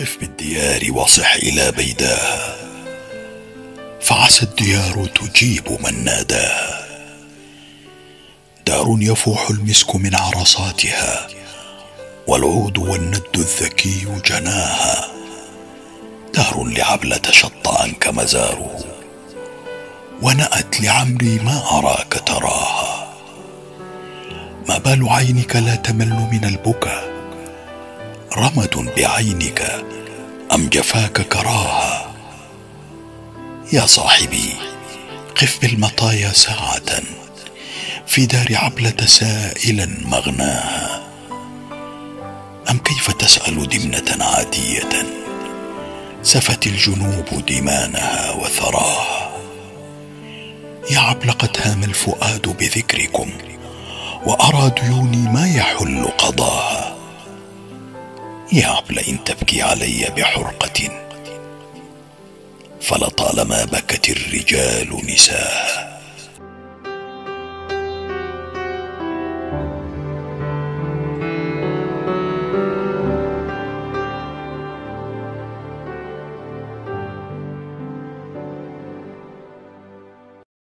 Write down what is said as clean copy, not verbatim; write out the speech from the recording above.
قف بالديار وصح إلى بيداها، فعسى الديار تجيب من ناداها. دار يفوح المسك من عرصاتها، والعود والند الذكي جناها. دار لعبلة شط عنك مزاره، ونأت لعمري ما أراك تراها. ما بال عينك لا تمل من البكا، رمد بعينك أم جفاك كراها. يا صاحبي قف بالمطايا ساعة، في دار عبلة سائلا مغناها. أم كيف تسأل دمنة عادية، سفت الجنوب دمانها وثراها. يا عبل قد هام الفؤاد بذكركم، وأرى ديوني ما يحل قضاها. يا عبل إن تبكي علي بحرقة، فلطالما بكت الرجال نساها.